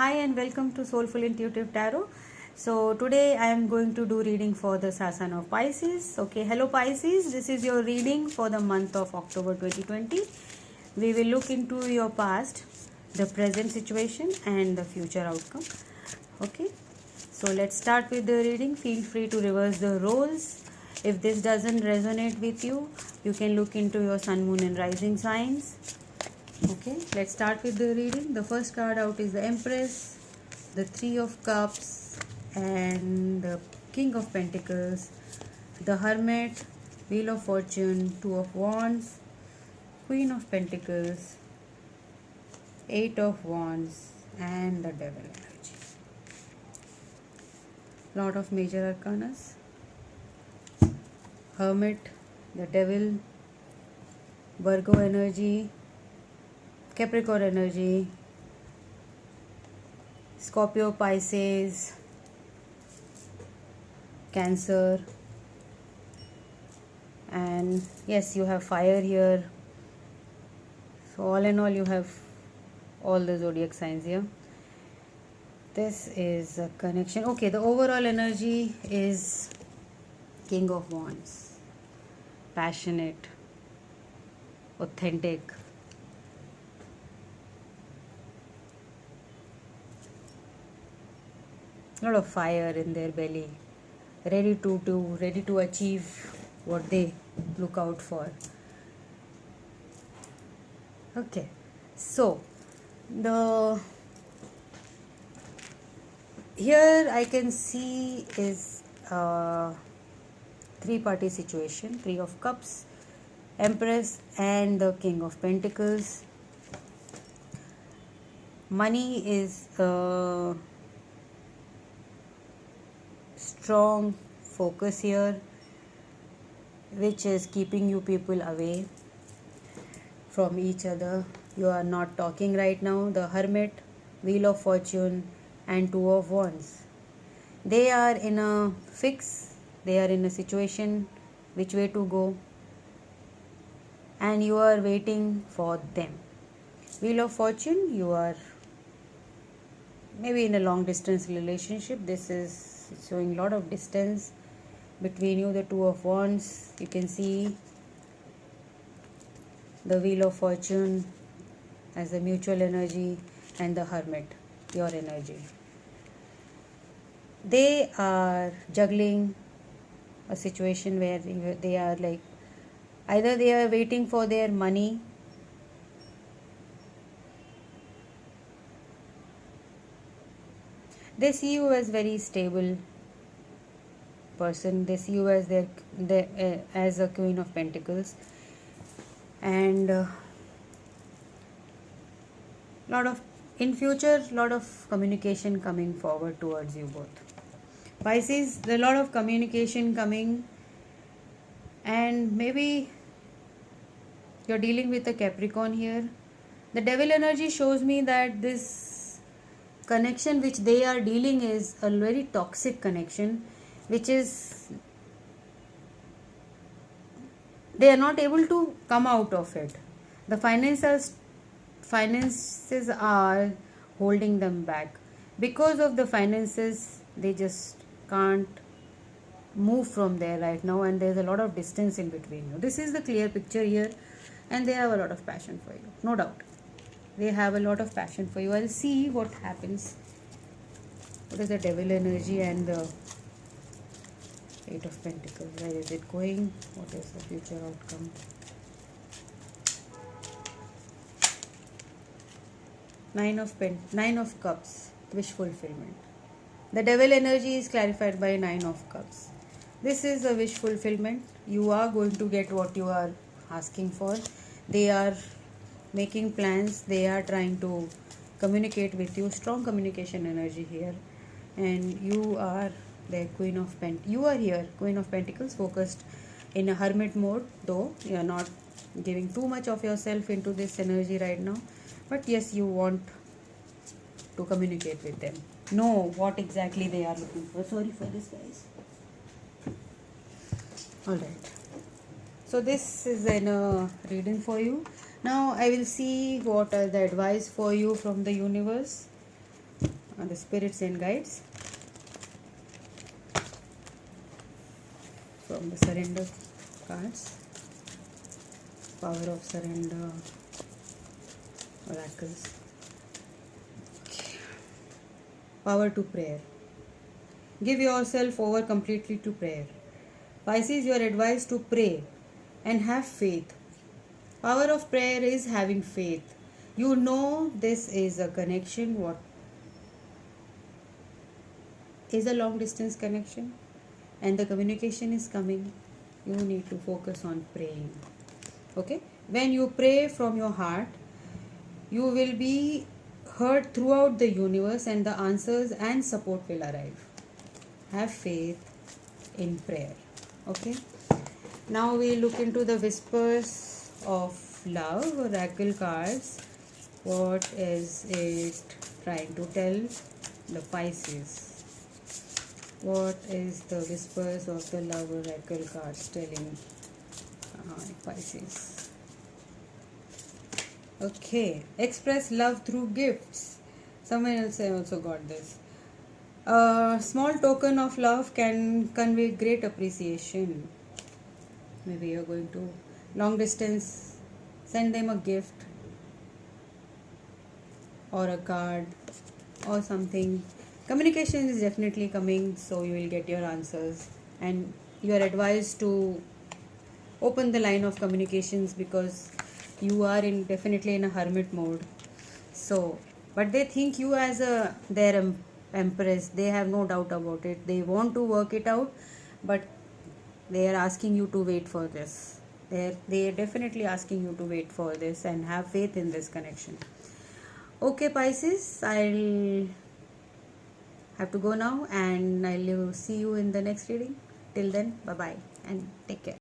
Hi and welcome to Soulful Intuitive Tarot. So today I am going to do reading for the Sasan of Pisces. Okay, hello Pisces, this is your reading for the month of October 2020. We will look into your past, the present situation and the future outcome. Okay, so let's start with the reading. Feel free to reverse the roles. If this doesn't resonate with you, you can look into your sun, moon and rising signs. Okay, let's start with the reading. The first card out is the Empress, the Three of Cups, and the King of Pentacles, the Hermit, Wheel of Fortune, Two of Wands, Queen of Pentacles, Eight of Wands, and the Devil energy. Lot of major arcanas. Hermit, the Devil, Virgo energy, Capricorn energy, Scorpio, Pisces, Cancer, and yes, you have fire here. So all in all, you have all the zodiac signs here. This is a connection. Okay, the overall energy is King of Wands, passionate, authentic, a lot of fire in their belly, ready to achieve what they look out for. Okay, so the here I can see is a three-party situation: Three of Cups, Empress, and the King of Pentacles. Money is a strong focus here, which is keeping you people away from each other. You are not talking right now. The Hermit, Wheel of Fortune, and Two of Wands. They are in a fix. They are in a situation which way to go, and you are waiting for them. Wheel of Fortune, you are maybe in a long distance relationship. This is showing a lot of distance between you. The Two of Wands, you can see the Wheel of Fortune as the mutual energy, and the Hermit, your energy. They are juggling a situation where they are like, either they are waiting for their money, they see you as very stable person. They see you as as a Queen of Pentacles, and in future lot of communication coming forward towards you both. Pisces, there are a lot of communication coming, and maybe you're dealing with a Capricorn here. The Devil energy shows me that this connection which they are dealing is a very toxic connection, which is they are not able to come out of it. The finances are holding them back. Because of the finances, they just can't move from there right now, and there's a lot of distance in between you. This is the clear picture here, and they have a lot of passion for you, no doubt. They have a lot of passion for you. I'll see what happens. What is the Devil energy and the Eight of Pentacles? Where is it going? What is the future outcome? Nine of Cups, wish fulfillment. The Devil energy is clarified by Nine of Cups. This is a wish fulfillment. You are going to get what you are asking for. They are making plans. They are trying to communicate with you. Strong communication energy here. And you are the Queen of Pentacles. You are here, Queen of Pentacles, focused in a hermit mode, though you are not giving too much of yourself into this energy right now. But yes, you want to communicate with them. Know what exactly they are looking for. Sorry for this, guys. Alright. So this is a reading for you. Now I will see what are the advice for you from the universe. the spirits and guides from the surrender cards. Power of surrender, oracles. Power to prayer. Give yourself over completely to prayer. Pisces, you are advised to pray and have faith. Power of prayer is having faith. You know this is a connection. What is a long distance connection? And the communication is coming. You need to focus on praying. Okay? When you pray from your heart, you will be heard throughout the universe and the answers and support will arrive. Have faith in prayer. Okay? Now we look into the whispers of love, oracle cards. What is it trying to tell the Pisces? What is the whispers of the love oracle cards telling Pisces? Okay, express love through gifts. Someone else also got this. A small token of love can convey great appreciation. Maybe you're going to long distance, send them a gift or a card or something. Communication is definitely coming, so you will get your answers, and you are advised to open the line of communications because you are definitely in a hermit mode. So, but they think you as their empress. They have no doubt about it. They want to work it out, but they are asking you to wait for this. They are definitely asking you to wait for this and have faith in this connection. Okay, Pisces, I'll have to go now and I'll see you in the next reading. Till then, bye bye and take care.